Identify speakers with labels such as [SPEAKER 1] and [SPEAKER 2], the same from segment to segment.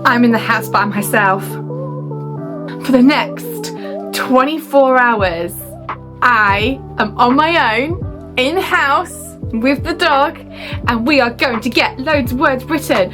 [SPEAKER 1] I'm in the house by myself. For the next 24 hours, I am on my own, in-house, with the dog, and we are going to get loads of words written.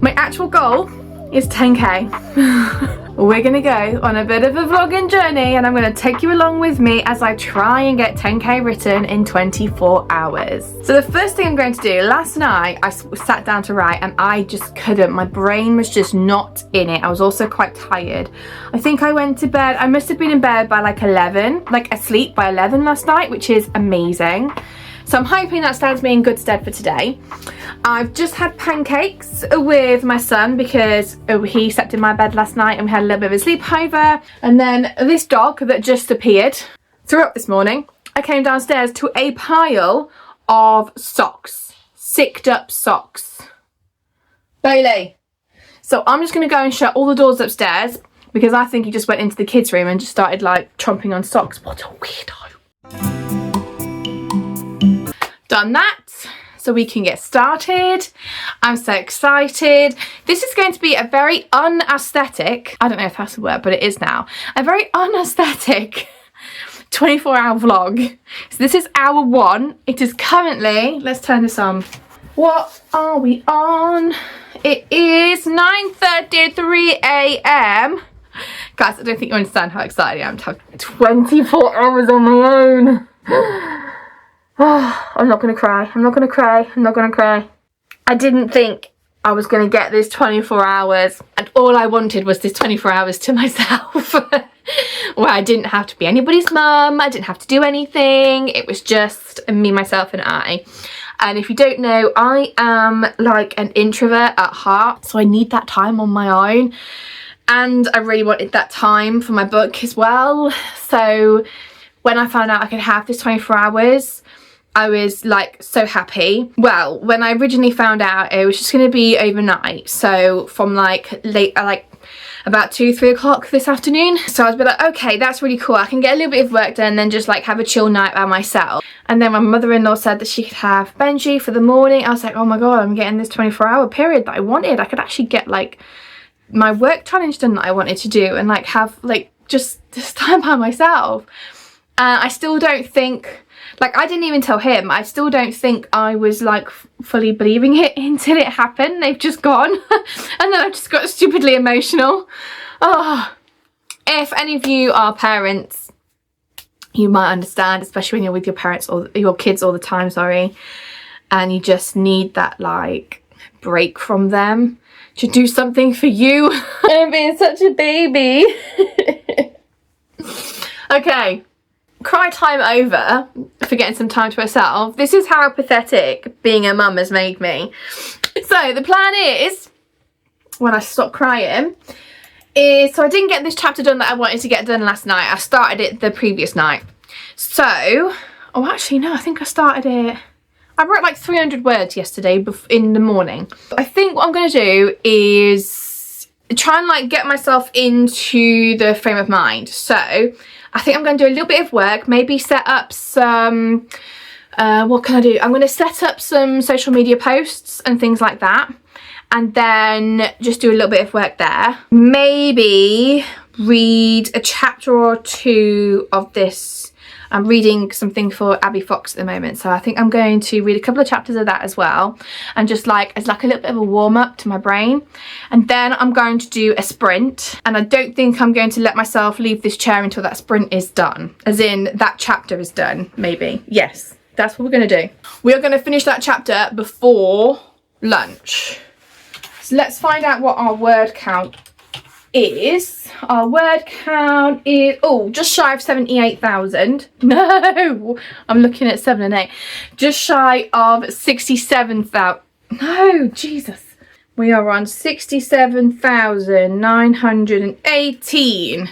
[SPEAKER 1] My actual goal is 10k. We're gonna go on a bit of a vlogging journey, and I'm gonna take you along with me as I try and get 10k written in 24 hours. So the first thing I'm going to do, last night I sat down to write and I just couldn't. My brain was just not in it. I was also quite tired. I think I went to bed, I must have been in bed by like 11, like asleep by 11 last night, which is amazing. So I'm hoping that stands me in good stead for today. I've just had pancakes with my son because he slept in my bed last night and we had a little bit of a sleepover. And then this dog that just appeared threw up this morning. I came downstairs to a pile of socks, sicked up socks. Bailey. So I'm just gonna go and shut all the doors upstairs because I think he just went into the kids' room and just started like chomping on socks. What a weirdo. Done that, so we can get started. I'm so excited. This is going to be a very unaesthetic, I don't know if that's a word, but it is now, a very unaesthetic 24-hour vlog. So this is hour 1. It is currently, let's turn this on. What are we on? It is 9:33 a.m. Guys, I don't think you understand how excited I am to have 24 hours on my own. Oh, I'm not gonna cry. I'm not gonna cry. I'm not gonna cry. I didn't think I was gonna get this 24 hours, and all I wanted was this 24 hours to myself. Where I didn't have to be anybody's mum, I didn't have to do anything. It was just me, myself and I. And if you don't know, I am like an introvert at heart, so I need that time on my own. And I really wanted that time for my book as well. So when I found out I could have this 24 hours, I was like so happy. Well, when I originally found out it was just going to be overnight, so from like late, like about 2-3 o'clock this afternoon. So I was like, okay, that's really cool. I can get a little bit of work done and then just like have a chill night by myself. And then my mother-in-law said that she could have Benji for the morning. I was like, oh my god, I'm getting this 24-hour period that I wanted. I could actually get like my work challenge done that I wanted to do and like have like just this time by myself. I still don't think, like, I didn't even tell him. I still don't think I was like fully believing it until it happened. They've just gone. And then I just got stupidly emotional. Oh, if any of you are parents, you might understand, especially when you're with your parents or your kids all the time, sorry. And you just need that like break from them to do something for you. I'm being such a baby. Okay. Cry time over for getting some time to herself. This is how pathetic being a mum has made me. So the plan is, when I stop crying, is, so I didn't get this chapter done that I wanted to get done last night. I started it the previous night. So, oh actually no, I think I started it, I wrote like 300 words yesterday in the morning. I think what I'm going to do is try and like get myself into the frame of mind. So I think I'm going to do a little bit of work, maybe set up some, what can I do? I'm going to set up some social media posts and things like that. And then just do a little bit of work there. Maybe read a chapter or 2 of this. I'm reading something for Abby Fox at the moment, so I think I'm going to read a couple of chapters of that as well, and just like as like a little bit of a warm-up to my brain. And then I'm going to do a sprint, and I don't think I'm going to let myself leave this chair until that sprint is done, as in that chapter is done. Maybe, yes, that's what we're going to do. We are going to finish that chapter before lunch. So let's find out what our word count is. Our word count is, oh, just shy of 78,000. No, I'm looking at 7 and 8. Just shy of 67,000. No, Jesus. We are on 67,918.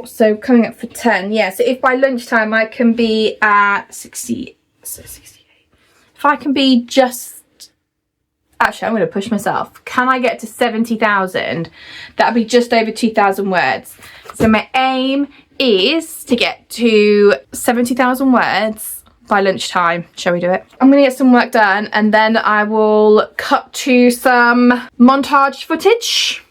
[SPEAKER 1] So coming up for 10. Yeah, so if by lunchtime I can be at 60, so 68. If I can be just, actually, I'm going to push myself. Can I get to 70,000? That'll be just over 2,000 words. So my aim is to get to 70,000 words by lunchtime. Shall we do it? I'm gonna get some work done and then I will cut to some montage footage.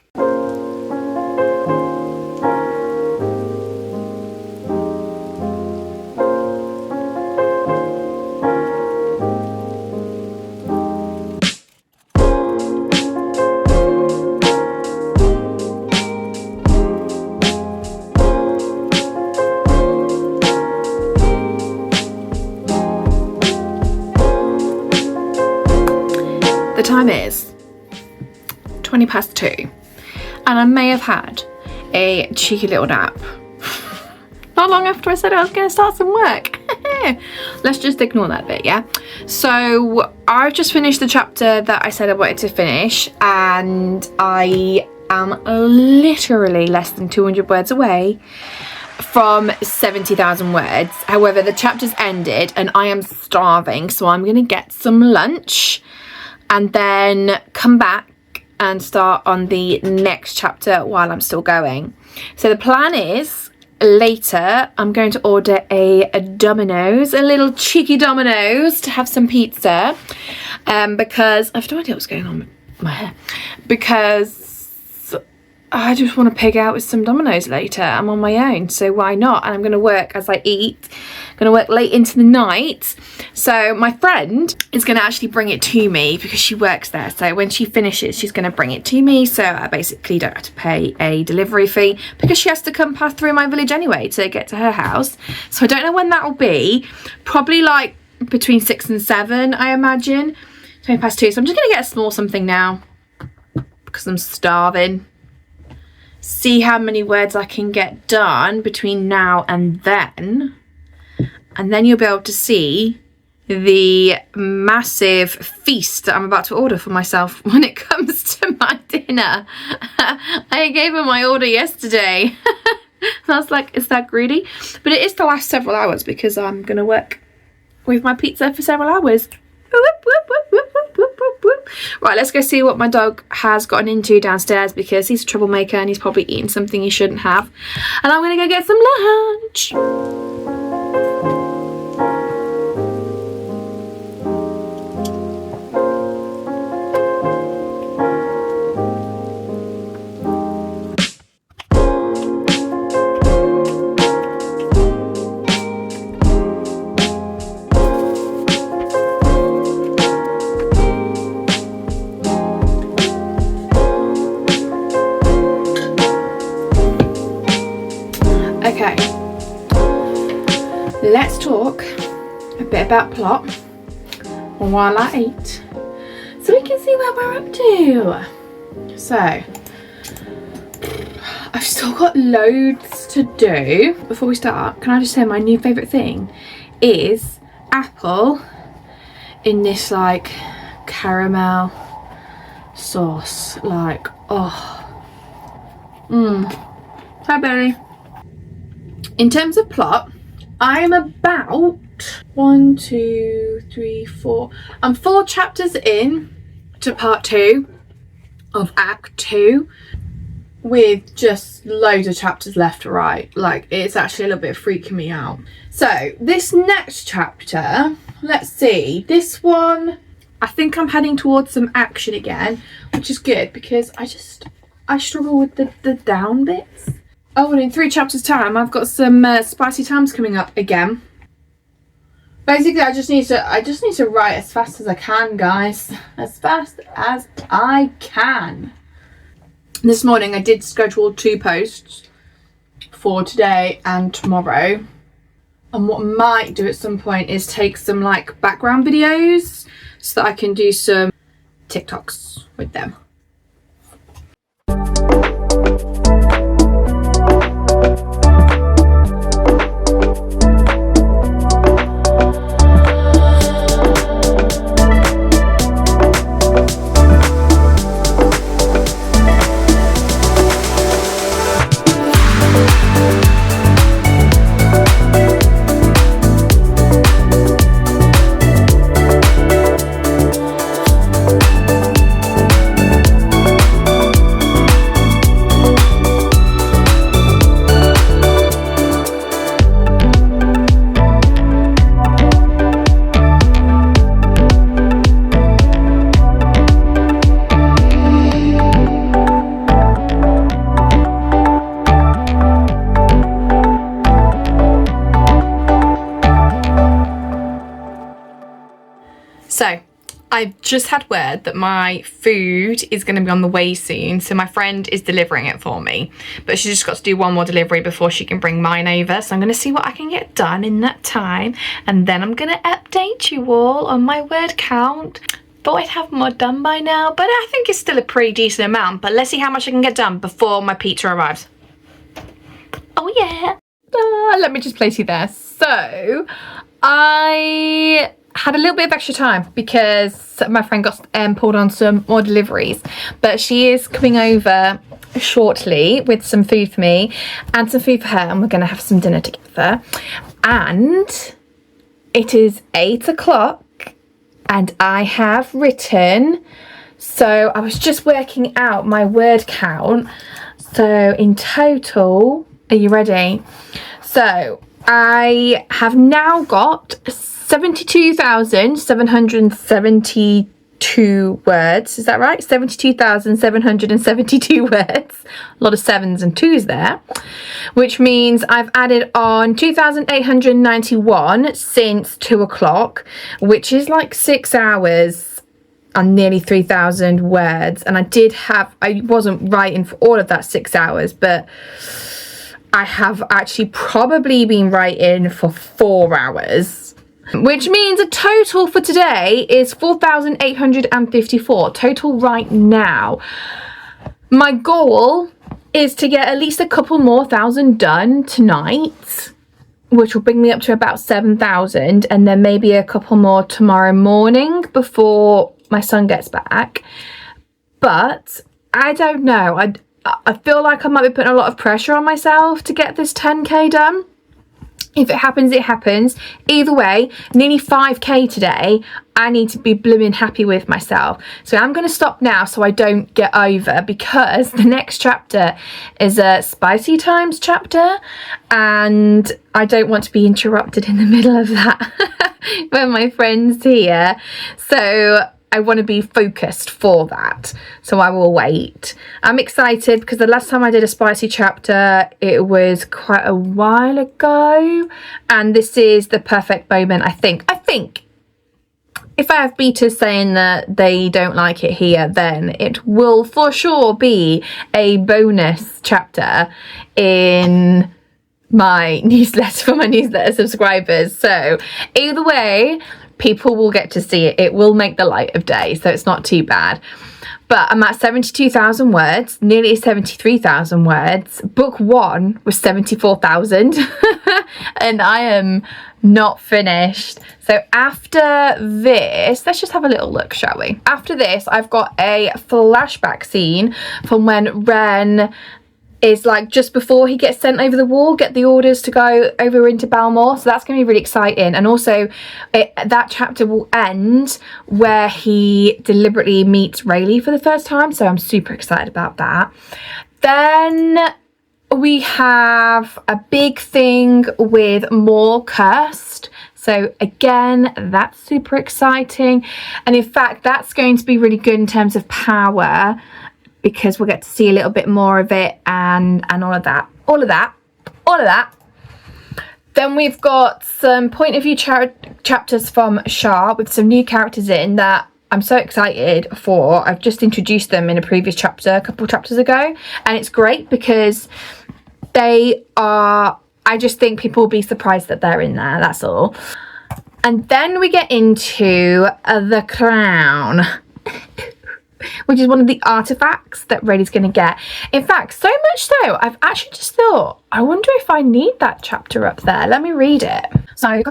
[SPEAKER 1] The time is 20 past 2 and I may have had a cheeky little nap not long after I said I was going to start some work. Let's just ignore that bit, yeah? So I've just finished the chapter that I said I wanted to finish and I am literally less than 200 words away from 70,000 words. However, the chapter's ended and I am starving, so I'm going to get some lunch and then come back and start on the next chapter while I'm still going. So the plan is later I'm going to order a Domino's, a little cheeky Domino's to have some pizza because I have no idea what's going on with my hair, because I just want to pig out with some Domino's later. I'm on my own, so why not? And I'm going to work as I eat. I'm going to work late into the night. So my friend is going to actually bring it to me because she works there. So when she finishes, she's going to bring it to me. So I basically don't have to pay a delivery fee because she has to come past through my village anyway to get to her house. So I don't know when that will be. Probably like between 6 and 7, I imagine. 20 past 2. So I'm just going to get a small something now because I'm starving. See how many words I can get done between now and then you'll be able to see the massive feast that I'm about to order for myself when it comes to my dinner. I gave her my order yesterday. I was like, is that greedy? But it is the last several hours because I'm gonna work with my pizza for several hours. Right, let's go see what my dog has gotten into downstairs because he's a troublemaker and he's probably eating something he shouldn't have. And I'm gonna go get some lunch. Okay, let's talk a bit about plot while I eat so we can see where we're up to. So, I've still got loads to do. Before we start, can I just say my new favourite thing is apple in this like caramel sauce. Like, oh. Hi, Belly. In terms of plot, I'm about 1, 2, 3, 4. I'm 4 chapters in to part 2 of Act 2 with just loads of chapters left to write. Like, it's actually a little bit freaking me out. So this next chapter, let's see. This one, I think I'm heading towards some action again, which is good because I struggle with the down bits. Oh, and in 3 chapters time, I've got some spicy times coming up again. Basically, I just need to write as fast as I can, guys. As fast as I can. This morning, I did schedule 2 posts for today and tomorrow. And what I might do at some point is take some like background videos so that I can do some TikToks with them. So I've just had word that my food is going to be on the way soon, so my friend is delivering it for me, but she's just got to do one more delivery before she can bring mine over. So I'm going to see what I can get done in that time, and then I'm going to update you all on my word count. Thought I'd have more done by now, but I think it's still a pretty decent amount. But let's see how much I can get done before my pizza arrives. Oh yeah. Let me just place you there. So I had a little bit of extra time because my friend got pulled on some more deliveries, but she is coming over shortly with some food for me and some food for her, and we're going to have some dinner together. And it is 8 o'clock and I have written, so I was just working out my word count. So in total, are you ready? So I have now got 72,772 words. Is that right? 72,772 words. A lot of sevens and twos there, which means I've added on 2,891 since 2 o'clock, which is like 6 hours and nearly 3,000 words. And I wasn't writing for all of that 6 hours, but I have actually probably been writing for 4 hours. Which means a total for today is 4,854 total right now. My goal is to get at least a couple more thousand done tonight, which will bring me up to about 7,000, and then maybe a couple more tomorrow morning before my son gets back. But I don't know. I feel like I might be putting a lot of pressure on myself to get this 10k done. If it happens, it happens. Either way, nearly 5k today. I need to be blooming happy with myself. So I'm going to stop now so I don't get over, because the next chapter is a spicy times chapter, and I don't want to be interrupted in the middle of that when my friend's here. So I want to be focused for that, so I will wait. I'm excited because the last time I did a spicy chapter, it was quite a while ago, and this is the perfect moment. I think if I have beaters saying that they don't like it here, then it will for sure be a bonus chapter in my newsletter for my newsletter subscribers. So either way, people will get to see it. It will make the light of day, so it's not too bad. But I'm at 72,000 words, nearly 73,000 words. Book 1 was 74,000 and I am not finished. So after this, let's just have a little look, shall we? After this, I've got a flashback scene from when Ren is like just before he gets sent over the wall, get the orders to go over into Balmore. So that's going to be really exciting. And also that chapter will end where he deliberately meets Rayleigh for the first time. So I'm super excited about that. Then we have a big thing with more cursed. So again, that's super exciting. And in fact, that's going to be really good in terms of power, because we'll get to see a little bit more of it and all of that. Then we've got some point of view chapters from Shah with some new characters in that I'm so excited for. I've just introduced them in a previous chapter, a couple chapters ago, and it's great because they are, I just think people will be surprised that they're in there, that's all. And then we get into the crown, which is one of the artifacts that Rayleigh's going to get. In fact, so much so, I've actually just thought, I wonder if I need that chapter up there. Let me read it. So,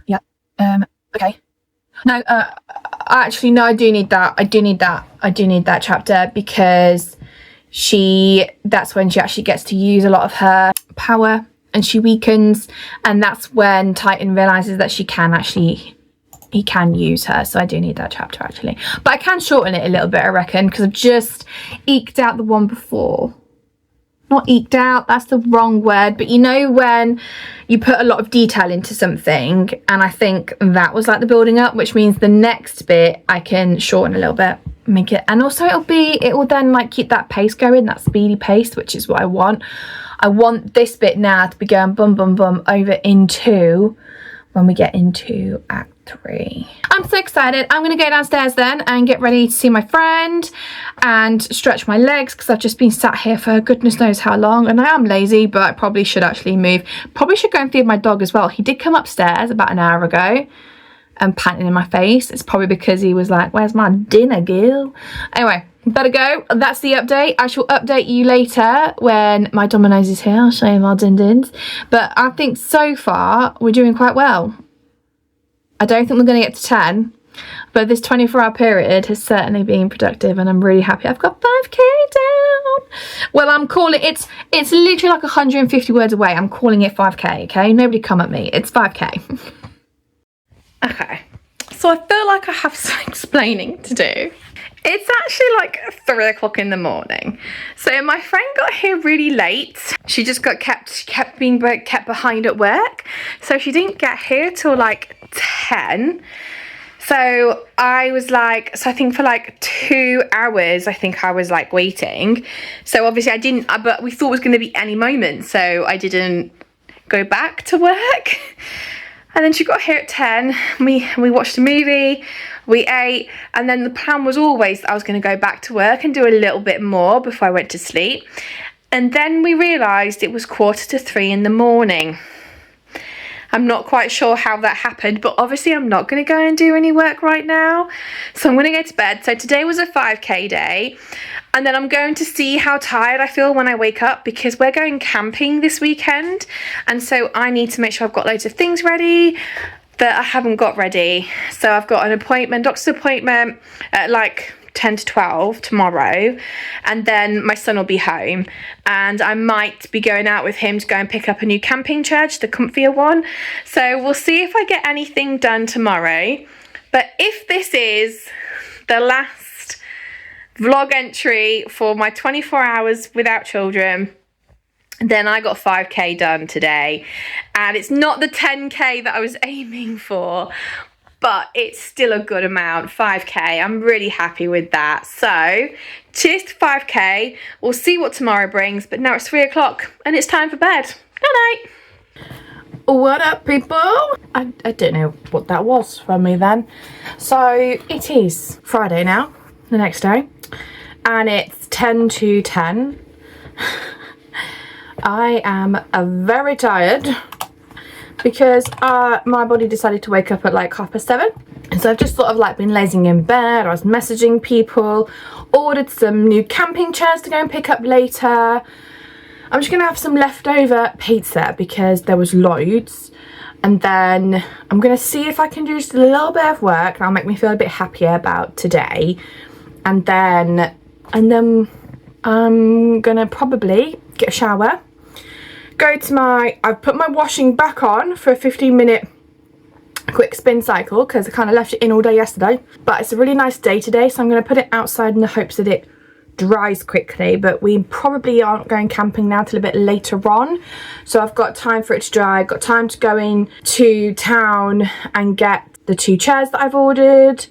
[SPEAKER 1] yeah. Okay. No, actually, no, I do need that. I do need that chapter, because that's when she actually gets to use a lot of her power and she weakens. And that's when Titan realizes that he can use her. So I do need that chapter actually, but I can shorten it a little bit, I reckon, because I've just eked out the one before. Not eked out, that's the wrong word, but you know when you put a lot of detail into something, and I think that was like the building up, which means the next bit I can shorten a little bit, make it, and also it will then like keep that pace going, that speedy pace, which is what I want. I want this bit now to be going bum bum bum over into when we get into Act 3. I'm so excited. I'm going to go downstairs then and get ready to see my friend and stretch my legs because I've just been sat here for goodness knows how long, and I am lazy, but I probably should actually move. Probably should go and feed my dog as well. He did come upstairs about an hour ago and panting in my face. It's probably because he was like, where's my dinner, girl? Anyway, better go. That's the update. I shall update you later when my Domino's is here. I'll show you my din-dins. But I think so far we're doing quite well. I don't think we're going to get to 10, but this 24-hour period has certainly been productive, and I'm really happy. I've got 5k down. Well, I'm calling it's literally like 150 words away. I'm calling it 5k, okay? Nobody come at me. It's 5k. Okay, so I feel like I have some explaining to do. It's actually like 3 o'clock in the morning. So my friend got here really late. She just got kept being kept behind at work. So she didn't get here till like 10. So I was like, I think for like 2 hours, I think I was like waiting. So obviously but we thought it was going to be any moment. So I didn't go back to work. And then she got here at 10, we watched a movie, we ate, and then the plan was always that I was going to go back to work and do a little bit more before I went to sleep. And then we realised it was 2:45 in the morning. I'm not quite sure how that happened, but obviously I'm not going to go and do any work right now. So I'm going to go to bed. So today was a 5k day. And then I'm going to see how tired I feel when I wake up, because we're going camping this weekend. And so I need to make sure I've got loads of things ready that I haven't got ready. So I've got an appointment, doctor's appointment at like 10 to 12 tomorrow, and then my son will be home, and I might be going out with him to go and pick up a new camping chair, just a comfier one. So we'll see if I get anything done tomorrow. But if this is the last vlog entry for my 24 hours without children, then I got 5k done today, and it's not the 10k that I was aiming for, but it's still a good amount. 5k, I'm really happy with that. So cheers to 5k. We'll see what tomorrow brings, but now it's 3 o'clock and it's time for bed. Good night. What up, people? I don't know what that was from me then. So it is Friday now, the next day, and it's 10 to 10. I am very tired because my body decided to wake up at like 7:30. And so I've just sort of like been lazing in bed. I was messaging people, ordered some new camping chairs to go and pick up later. I'm just gonna have some leftover pizza because there was loads. And then I'm gonna see if I can do just a little bit of work, and that'll make me feel a bit happier about today. And then I'm gonna probably get a shower, go to I've put my washing back on for a 15-minute quick spin cycle because I kind of left it in all day yesterday. But it's a really nice day today, so I'm going to put it outside in the hopes that it dries quickly. But we probably aren't going camping now till a bit later on, so I've got time for it to dry. Got time to go into town and get the 2 chairs that I've ordered,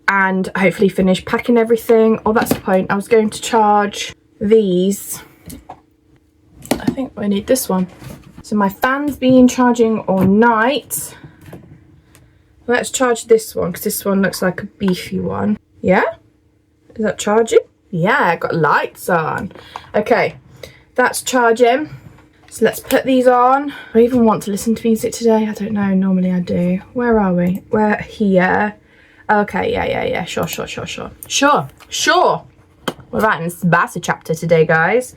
[SPEAKER 1] and hopefully finish packing everything. Oh, that's the point. I was going to charge these. I think I need this one. So my fan's been charging all night. Let's charge this one because this one looks like a beefy one. Yeah? Is that charging? Yeah, got lights on. Okay, that's charging. So let's put these on. I even want to listen to music today. I don't know, normally I do. Where are we? We're here. Okay, yeah. Sure. We're writing a spicy chapter today, guys.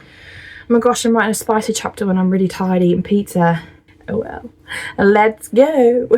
[SPEAKER 1] Oh my gosh, I'm writing a spicy chapter when I'm really tired eating pizza. Oh well. Let's go.